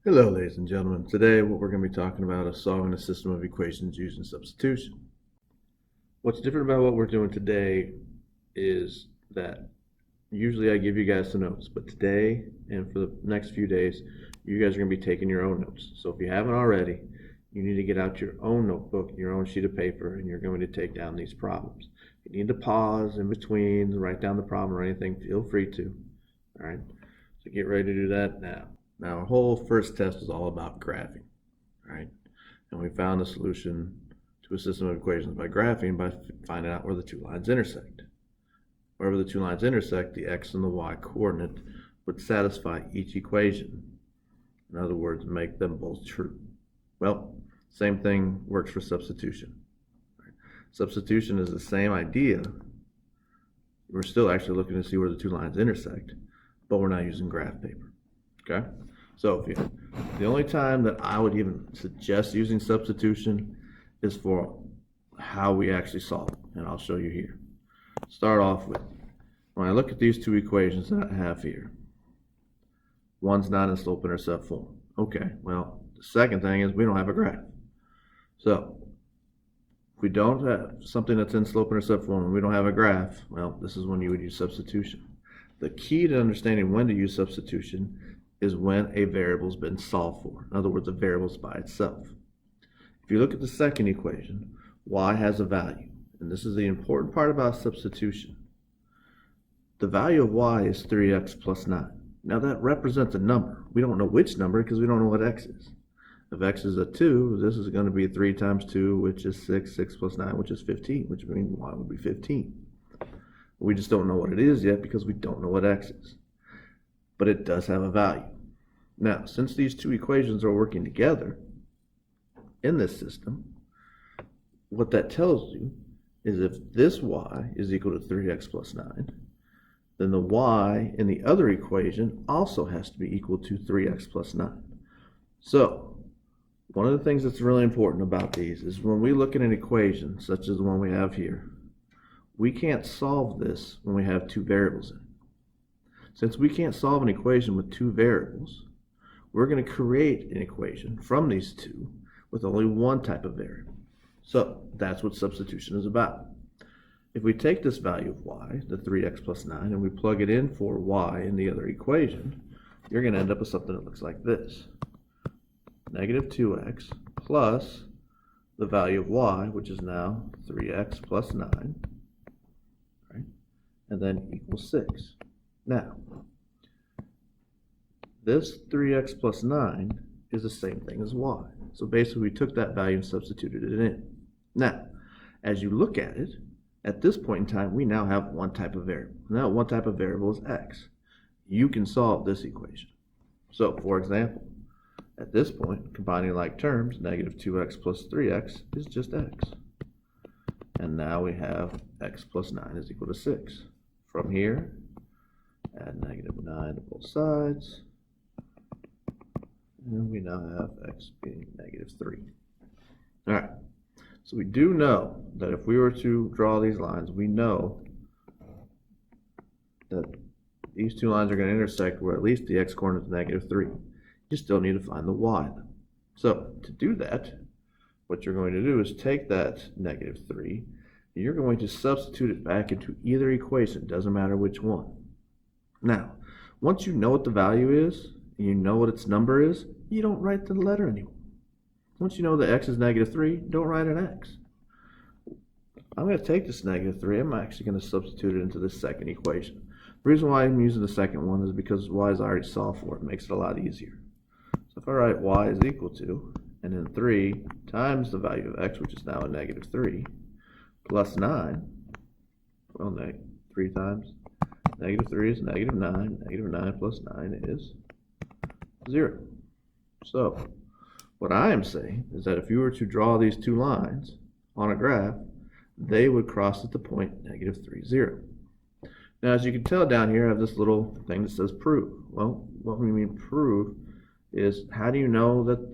Hello, ladies and gentlemen. Today, what we're going to be talking about is solving a system of equations using substitution. What's different about what we're doing today is that usually I give you guys some notes, but today and for the next few days, you guys are going to be taking your own notes. So if you haven't already, you need to get out your own notebook, your own sheet of paper, and you're going to take down these problems. If you need to pause in between, write down the problem or anything, feel free to. All right, so get ready to do that now. Now, our whole first test is all about graphing, right? And we found the solution to a system of equations by graphing by finding out where the two lines intersect. Wherever the two lines intersect, the x and the y coordinate would satisfy each equation. In other words, make them both true. Well, same thing works for substitution. Right? Substitution is the same idea. We're still actually looking to see where the two lines intersect, but we're not using graph paper. Okay? So the only time that I would even suggest using substitution is for how we actually solve it, and I'll show you here. Start off with, when I look at these two equations that I have here, one's not in slope-intercept form. Okay, well, the second thing is we don't have a graph. So if we don't have something that's in slope-intercept form and we don't have a graph, well, this is when you would use substitution. The key to understanding when to use substitution is when a variable's been solved for. In other words, a variable's by itself. If you look at the second equation, y has a value, and this is the important part about substitution. The value of y is 3x plus 9. Now that represents a number. We don't know which number because we don't know what x is. If x is a 2, this is going to be 3 times 2, which is 6, 6 plus 9, which is 15, which means y would be 15. We just don't know what it is yet because we don't know what x is. But it does have a value. Now, since these two equations are working together in this system, what that tells you is if this y is equal to 3x plus 9, then the y in the other equation also has to be equal to 3x plus 9. So, one of the things that's really important about these is when we look at an equation, such as the one we have here, we can't solve this when we have two variables in it. Since we can't solve an equation with two variables, we're going to create an equation from these two with only one type of variable. So that's what substitution is about. If we take this value of y, the 3x plus 9, and we plug it in for y in the other equation, you're going to end up with something that looks like this. Negative 2x plus the value of y, which is now 3x plus 9, right? And then equals 6. Now, this 3x plus 9 is the same thing as y. So basically we took that value and substituted it in. Now, as you look at it, at this point in time, we now have one type of variable. Now, one type of variable is x. You can solve this equation. So, for example, at this point, combining like terms, negative 2x plus 3x is just x. And now we have x plus 9 is equal to 6. From here, add negative 9 to both sides. And we now have x being negative 3. All right. So we do know that if we were to draw these lines, we know that these two lines are going to intersect where at least the x coordinate is negative 3. You still need to find the y. So to do that, what you're going to do is take that negative 3, and you're going to substitute it back into either equation. It doesn't matter which one. Now, once you know what the value is, and you know what its number is, you don't write the letter anymore. Once you know that x is negative 3, don't write an x. I'm going to take this negative 3, I'm actually going to substitute it into the second equation. The reason why I'm using the second one is because y is already solved for. It makes it a lot easier. So if I write y is equal to, and then 3 times the value of x, which is now a negative 3, plus 9, well, 3 times negative 3 is negative 9, negative 9 plus 9 is 0. So, what I am saying is that if you were to draw these two lines on a graph, they would cross at the point negative 3, 0. Now, as you can tell down here, I have this little thing that says prove. Well, what we mean prove is how do you know that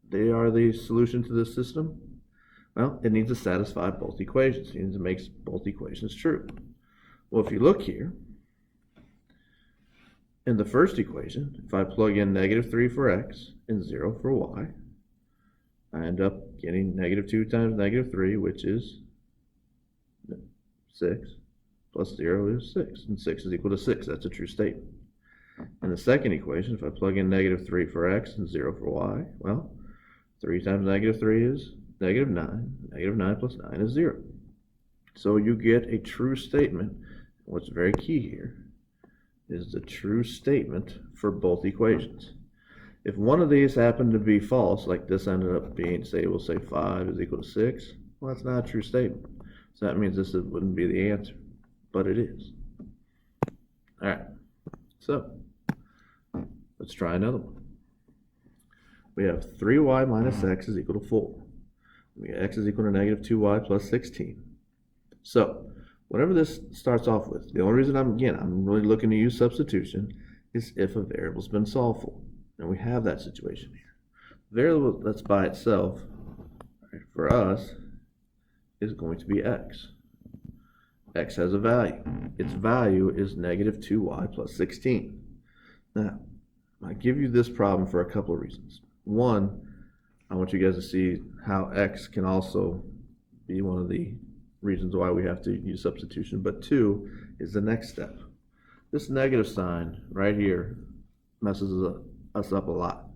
they are the solution to this system? Well, it needs to satisfy both equations. It needs to make both equations true. Well, if you look here, In the first equation, if I plug in -3 for x and 0 for y, I end up getting -2 times -3, which is 6, plus 0 is 6, and 6 is equal to 6. That's a true statement. In the second equation, if I plug in -3 for x and 0 for y, well, 3 times -3 is -9. -9 plus 9 is 0. So you get a true statement. What's very key here is the true statement for both equations. If one of these happened to be false, like this ended up being, say, we'll say 5 is equal to 6, well, that's not a true statement. So that means this wouldn't be the answer, but it is. All right, so let's try another one. We have 3y minus x is equal to 4. We have x is equal to -2y plus 16. So whatever this starts off with, the only reason I'm really looking to use substitution is if a variable's been solved for. And we have that situation here. The variable that's by itself, right, for us, is going to be x. X has a value. Its value is -2y plus 16. Now, I give you this problem for a couple of reasons. One, I want you guys to see how x can also be one of the reasons why we have to use substitution, but two is the next step. This negative sign right here messes us up a lot,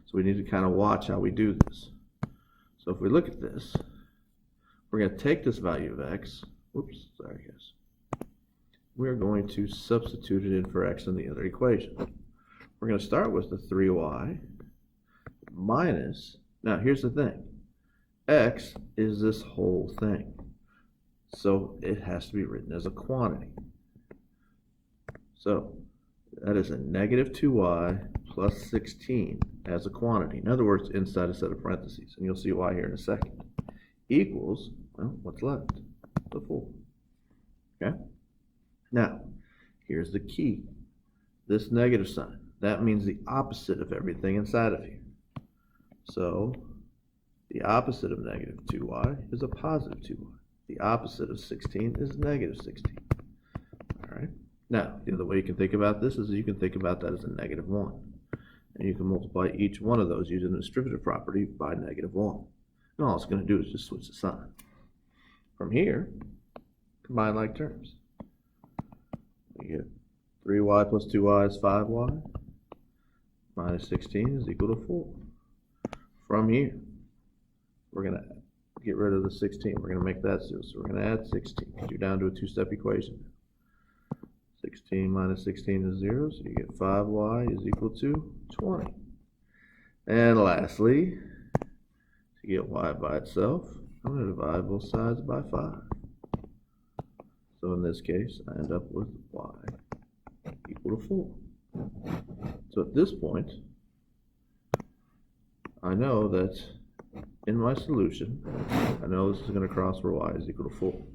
so we need to kind of watch how we do this. So if we look at this, we're going to take this value of x, we're going to substitute it in for x in the other equation. We're going to start with the 3y minus, now here's the thing, x is this whole thing. So it has to be written as a quantity. So that is a -2y plus 16 as a quantity. In other words, inside a set of parentheses. And you'll see why here in a second. Equals, well, what's left? The 4. Okay? Now, here's the key. This negative sign, that means the opposite of everything inside of here. So the opposite of -2y is a positive 2y. The opposite of 16 is -16. All right. Now, the other way you can think about this is you can think about that as a -1. And you can multiply each one of those using the distributive property by -1. And all it's going to do is just switch the sign. From here, combine like terms. We get 3y plus 2y is 5y. Minus 16 is equal to 4. From here, we're going to get rid of the 16. We're going to make that 0. So we're going to add 16 because you're down to a two-step equation. 16 minus 16 is 0, so you get 5y is equal to 20. And lastly, to get y by itself, I'm going to divide both sides by 5. So in this case, I end up with y equal to 4. So at this point, I know that in my solution, I know this is going to cross where y is equal to 4.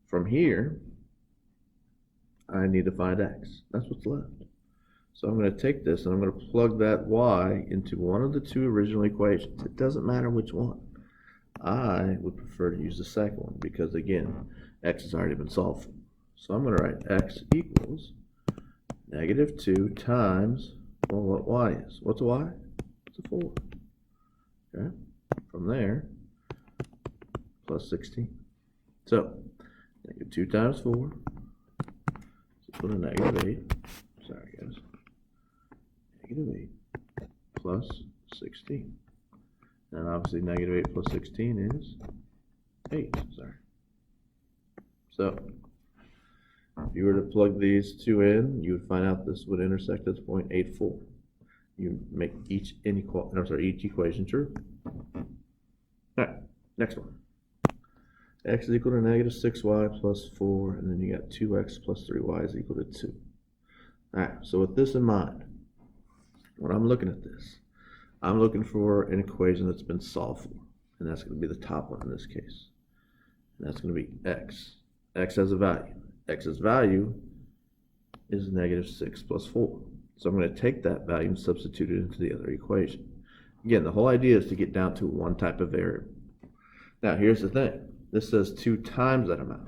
From here, I need to find x. That's what's left. So I'm going to take this and I'm going to plug that y into one of the two original equations. It doesn't matter which one. I would prefer to use the second one because, again, x has already been solved for. So I'm going to write x equals -2 times, well, what y is. What's y? It's a 4. Okay. From there, plus 16. So, -2 times 4 is equal to -8. Sorry, guys. -8 plus 16. And obviously, -8 plus 16 is 8. Sorry. So, if you were to plug these two in, you would find out this would intersect at 0.84. You make each equation true. All right, next one. X is equal to -6y plus 4, and then you got 2x plus 3y is equal to 2. All right, so with this in mind, when I'm looking at this, I'm looking for an equation that's been solved for, and that's going to be the top one in this case. And that's going to be x. X has a value. X's value is -6 plus 4. So I'm going to take that value and substitute it into the other equation. Again, the whole idea is to get down to one type of variable. Now, here's the thing. This says 2 times that amount.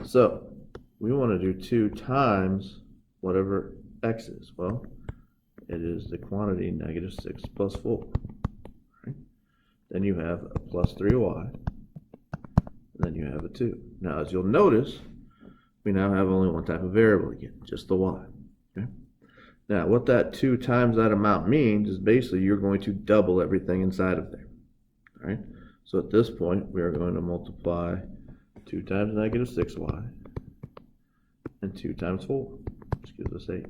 So we want to do 2 times whatever x is? Well, it is the quantity negative 6 plus 4. Right? Then you have a plus 3y, and then you have a 2. Now, as you'll notice, we now have only one type of variable again, just the y. Okay? Now, what that 2 times that amount means is basically you're going to double everything inside of there. All right? So at this point, we are going to multiply 2 times negative 6y and 2 times 4, which gives us 8.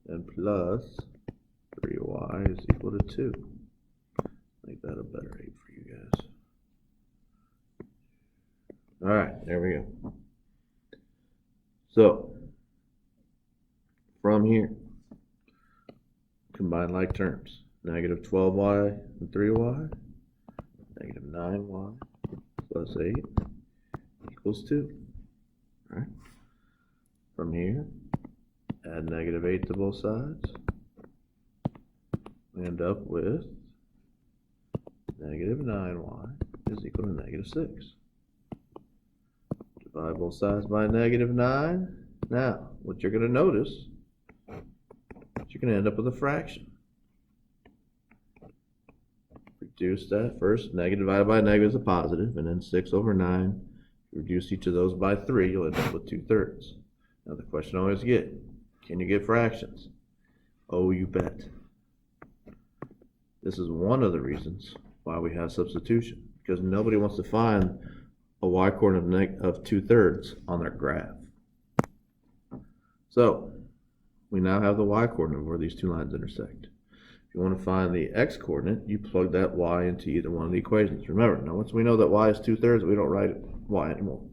And plus 3y is equal to 2. Make that a better 8 for you guys. All right, there we go. So, from here, combine like terms. Negative 12y and 3y, negative 9y plus 8 equals 2. All right. From here, add negative 8 to both sides. We end up with negative 9y is equal to negative 6. Divide both sides by negative 9. Now, what you're going to notice is you're going to end up with a fraction. Reduce that first. Negative divided by negative is a positive, and then 6 over 9. Reduce each of those by 3, you'll end up with 2/3. Now the question I always get, can you get fractions? Oh, you bet. This is one of the reasons why we have substitution, because nobody wants to find a y-coordinate of 2/3 on their graph. So we now have the y-coordinate where these two lines intersect. If you want to find the x-coordinate, you plug that y into either one of the equations. Remember, now once we know that y is 2/3, we don't write y anymore.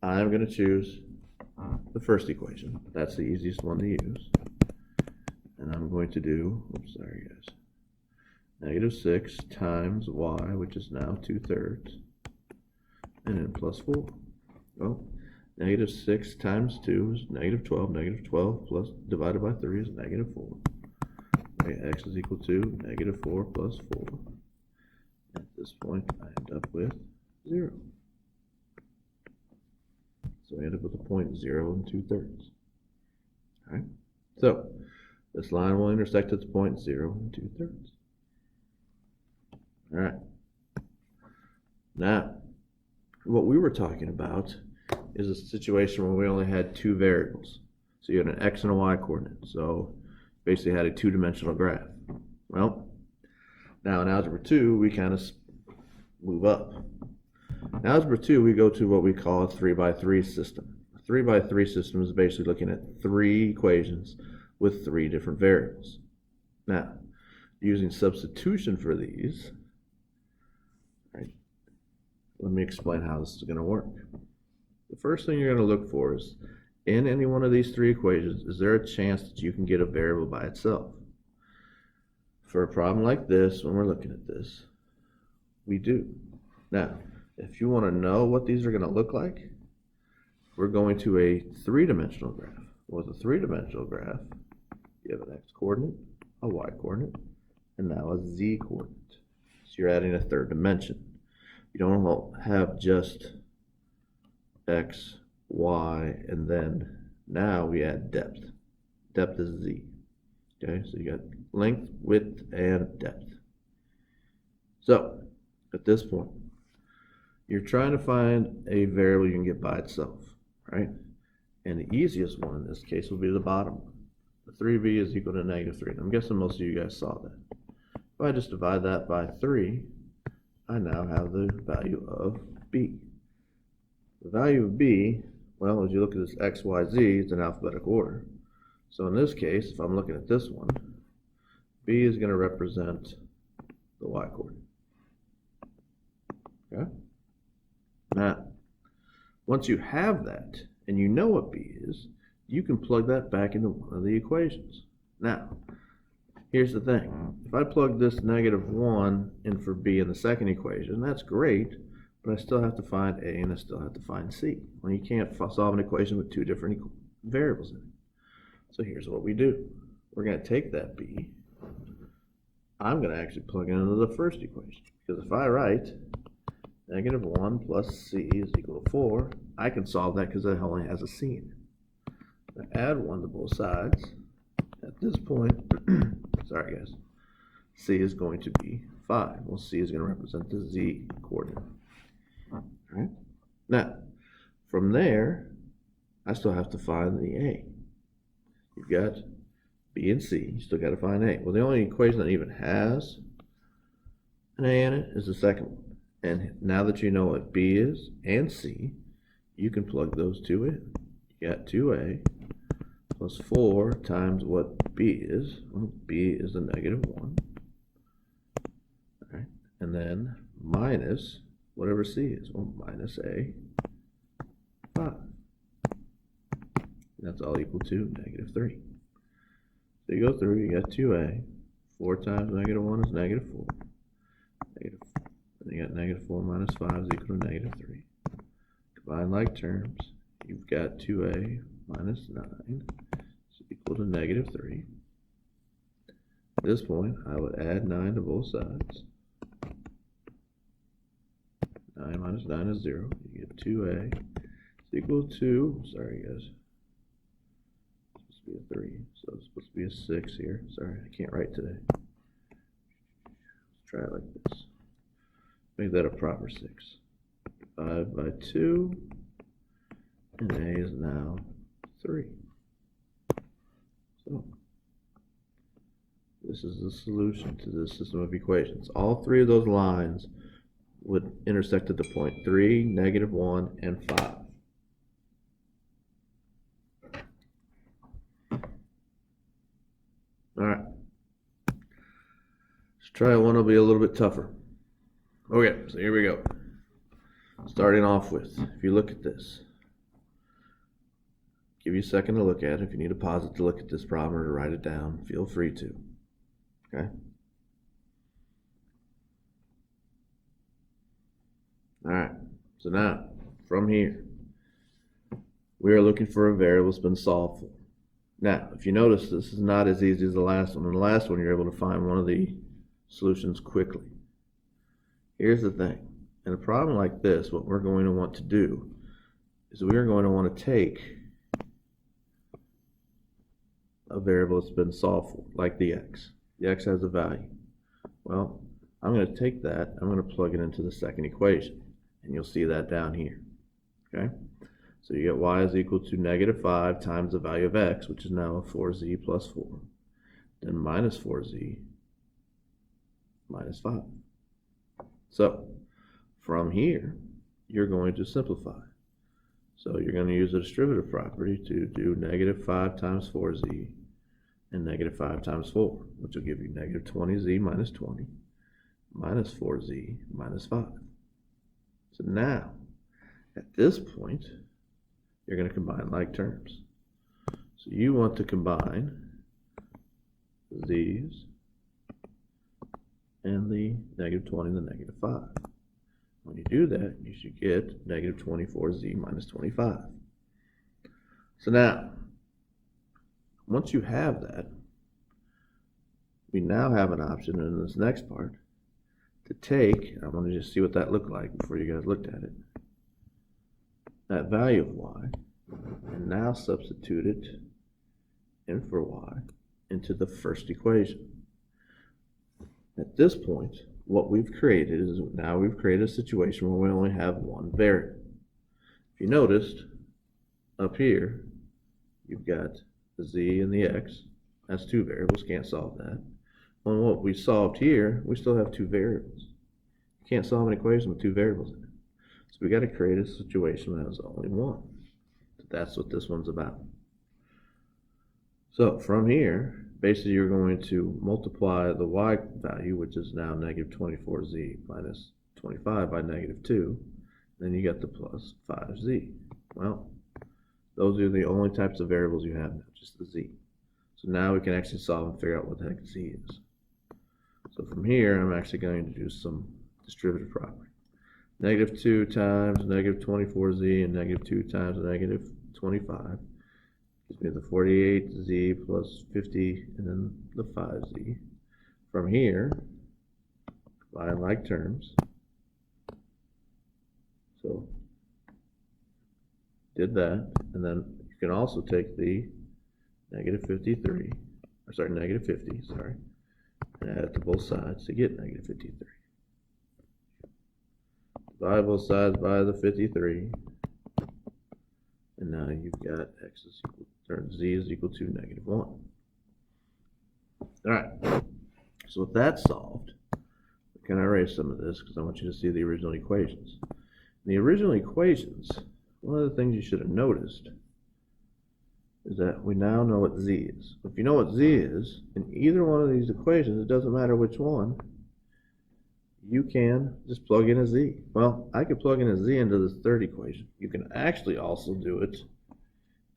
I'm going to choose the first equation. That's the easiest one to use. And I'm going to do, oops, sorry guys, negative 6 times y, which is now 2/3, and then plus 4. Well, negative 6 times 2 is negative 12. Negative 12 plus divided by 3 is negative 4. Okay, x is equal to negative 4 plus 4. At this point, I end up with 0. So we end up with a point 0 and 2/3. All right. So this line will intersect at the point 0 and 2/3. All right. Now, what we were talking about is a situation where we only had two variables. So you had an x and a y coordinate. So basically had a two-dimensional graph. Well, now in Algebra 2, we kind of move up. In Algebra 2, we go to what we call a 3x3 system. A 3x3 system is basically looking at 3 equations with 3 different variables. Now, using substitution for these, right, let me explain how this is going to work. The first thing you're going to look for is, in any one of these 3 equations, is there a chance that you can get a variable by itself? For a problem like this, when we're looking at this, we do. Now, if you want to know what these are going to look like, we're going to a 3-dimensional graph. With a 3-dimensional graph, you have an x-coordinate, a y-coordinate, and now a z-coordinate. So you're adding a 3rd dimension. You don't have just x, y, and then now we add depth. Depth is z. Okay, so you got length, width, and depth. So at this point, you're trying to find a variable you can get by itself, right? And the easiest one in this case will be the bottom one. The 3b is equal to negative 3. I'm guessing most of you guys saw that. If I just divide that by 3, I now have the value of b. The value of b, well, as you look at this x, y, z, it's in alphabetical order. So in this case, if I'm looking at this one, b is going to represent the y-coordinate. Okay? Now, once you have that, and you know what b is, you can plug that back into one of the equations. Now, here's the thing. If I plug this negative 1 in for b in the second equation, that's great, but I still have to find a and I still have to find c. Well, you can't solve an equation with 2 different variables in it. So here's what we do. We're going to take that b. I'm going to actually plug it into the first equation, because if I write negative 1 plus c is equal to 4, I can solve that because it only has a c in it. add 1 to both sides. At this point, sorry guys, c is going to be 5. Well, c is going to represent the z coordinate. All right. Now, from there, I still have to find the a. You've got b and c. You still got to find a. Well, the only equation that even has an a in it is the second one. And now that you know what b is and c, you can plug those two in. You got 2a plus 4 times what b is. Well, b is the -1. All right. And then minus whatever c is. Well, minus a 5. That's all equal to -3. So you go through, you got 2a. 4 times -1 is -4. Then you got -4 minus 5 is equal to -3. Combine like terms. You've got 2a minus 9 is equal to -3. At this point, I would add 9 to both sides. 9 minus 9 is 0. You get 2a is equal to, sorry guys, it's supposed to be a 3, so it's supposed to be a 6 here. Sorry, I can't write today. Let's try it like this. Make that a proper 6. 5 by 2, and a is now 3. So, this is the solution to this system of equations. All three of those lines would intersect at the point 3, -1, and 5. Alright. Let's try one that'll be a little bit tougher. Okay, so here we go. Starting off with, if you look at this, give you a second to look at it. If you need to pause it to look at this problem or to write it down, feel free to. Okay? Alright, so now, from here, we are looking for a variable that's been solved for. Now, if you notice, this is not as easy as the last one. In the last one, you're able to find one of the solutions quickly. Here's the thing. In a problem like this, what we're going to want to do is we're going to want to take a variable that's been solved for, like the x. The x has a value. Well, I'm going to take that, I'm going to plug it into the second equation, and you'll see that down here. Okay? So you get y is equal to -5 times the value of x, which is now a 4z plus 4, then minus 4z minus 5. So, from here, you're going to simplify. So you're going to use the distributive property to do -5 times 4z and -5 times 4, which will give you -20z minus 20 minus 4z minus 5. So now, at this point, you're going to combine like terms. So you want to combine these and the -20 and the -5. When you do that, you should get -24z minus 25. So now, once you have that, we now have an option in this next part to take, I want to just see what that looked like before you guys looked at it, that value of y, and now substitute it in for y into the first equation. At this point, what we've created is now we've created a situation where we only have one variable. If you noticed, up here, you've got the z and the x. That's two variables, can't solve that. On what we solved here, we still have two variables. You can't solve an equation with two variables in it. So we got to create a situation that has only one. That's what this one's about. So from here, basically you're going to multiply the y value, which is now -24z minus 25 by -2. Then you get the plus 5z. Well, those are the only types of variables you have now, just the z. So now we can actually solve and figure out what the heck z is. So from here, I'm actually going to do some distributive property. -2 times -24z and -2 times -25 gives me the 48z plus 50 and then the 5z. From here, combine like terms. So did that, and then you can also take the negative 53, or sorry, negative 50, sorry, and add it to both sides to get negative 53. Divide both sides by the 53, and now you've got x is equal, or z is equal to negative 1. Alright, so with that solved, can I erase some of this because I want you to see the original equations. In the original equations, one of the things you should have noticed is that we now know what z is. If you know what z is, in either one of these equations, it doesn't matter which one, you can just plug in a z. Well, I could plug in a z into this third equation. You can actually also do it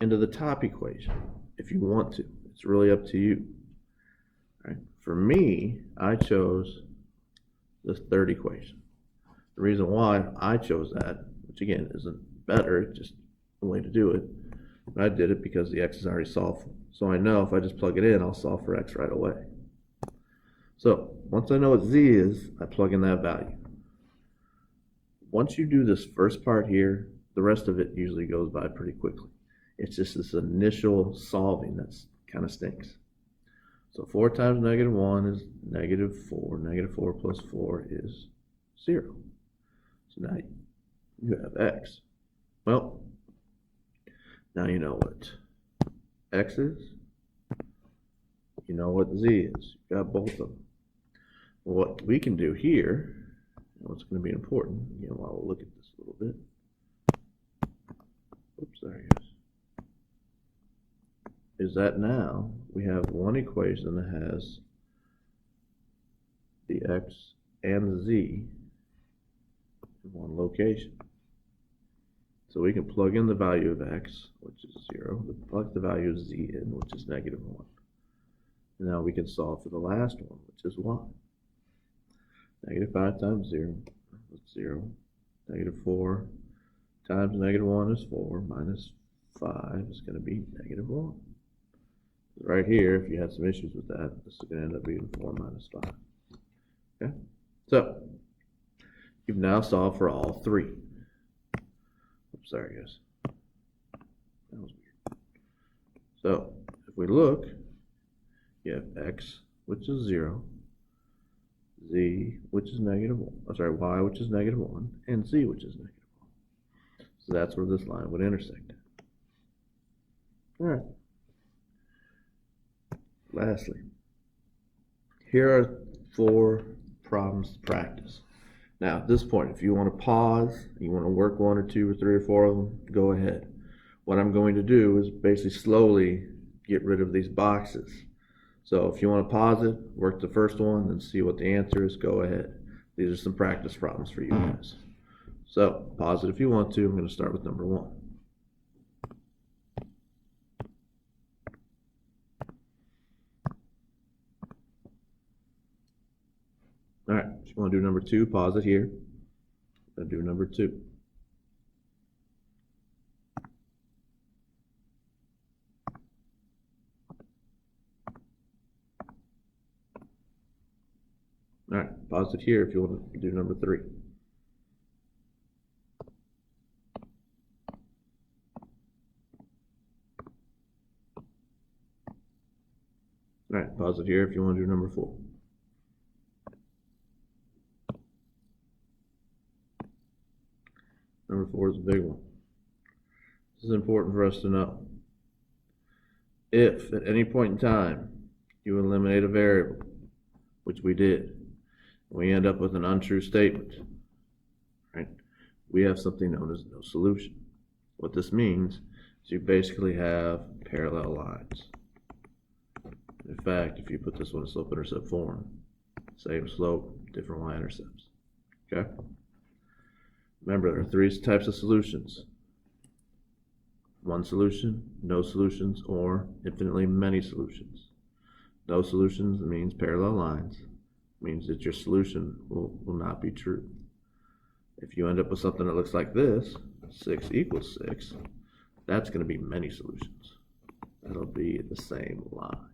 into the top equation if you want to. It's really up to you. All right. For me, I chose this third equation. The reason why I chose that, which again isn't better, it's just a way to do it, but I did it because the x is already solved. So I know if I just plug it in, I'll solve for x right away. So once I know what z is, I plug in that value. Once you do this first part here, the rest of it usually goes by pretty quickly. It's just this initial solving that kind of stinks. So 4 times negative 1 is negative 4. Negative 4 plus 4 is 0. So now you have x. Well, now you know what x is. You know what z is. You've got both of them. What we can do here, and what's going to be important, again, while we'll look at this a little bit. Oops, there it goes. Is that now we have one equation that has the x and the z in one location. So we can plug in the value of x, which is 0, plug the value of z in, which is negative 1. And now we can solve for the last one, which is y. Negative 5 times 0, that's 0. Negative 4 times negative 1 is 4, minus 5 is going to be negative 1. Right here, if you had some issues with that, this is going to end up being 4 minus 5. Okay? So, you've now solved for all three. Oops, sorry guys. That was weird. So, if we look, you have x, which is 0, z, which is negative 1, oh, sorry, y, which is negative 1, and z, which is negative 1. So that's where this line would intersect. All right. Lastly, here are 4 problems to practice. Now, at this point, if you want to pause, you want to work 1 or 2 or 3 or 4 of them, go ahead. What I'm going to do is basically slowly get rid of these boxes. So if you want to pause it, work the first one, and see what the answer is, go ahead. These are some practice problems for you guys. So pause it if you want to. I'm going to start with number 1. All right, if you want to do number 2, pause it here. I'm going to do number 2. All right, pause it here if you want to do number 3. All right, pause it here if you want to do number 4. Number 4 is a big one. This is important for us to know. If at any point in time you eliminate a variable, which we did, we end up with an untrue statement, right? We have something known as no solution. What this means is you basically have parallel lines. In fact, if you put this one in slope-intercept form, same slope, different y-intercepts. Okay? Remember, there are 3 types of solutions. One solution, no solutions, or infinitely many solutions. No solutions means parallel lines. Means that your solution will not be true. If you end up with something that looks like this, 6 equals 6, that's going to be many solutions. That'll be the same line.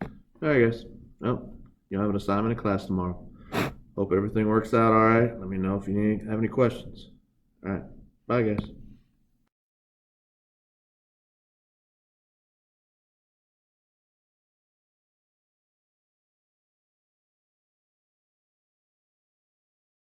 All right, guys. Well, you'll have an assignment in class tomorrow. Hope everything works out all right. Let me know if you have any questions. All right. Bye, guys.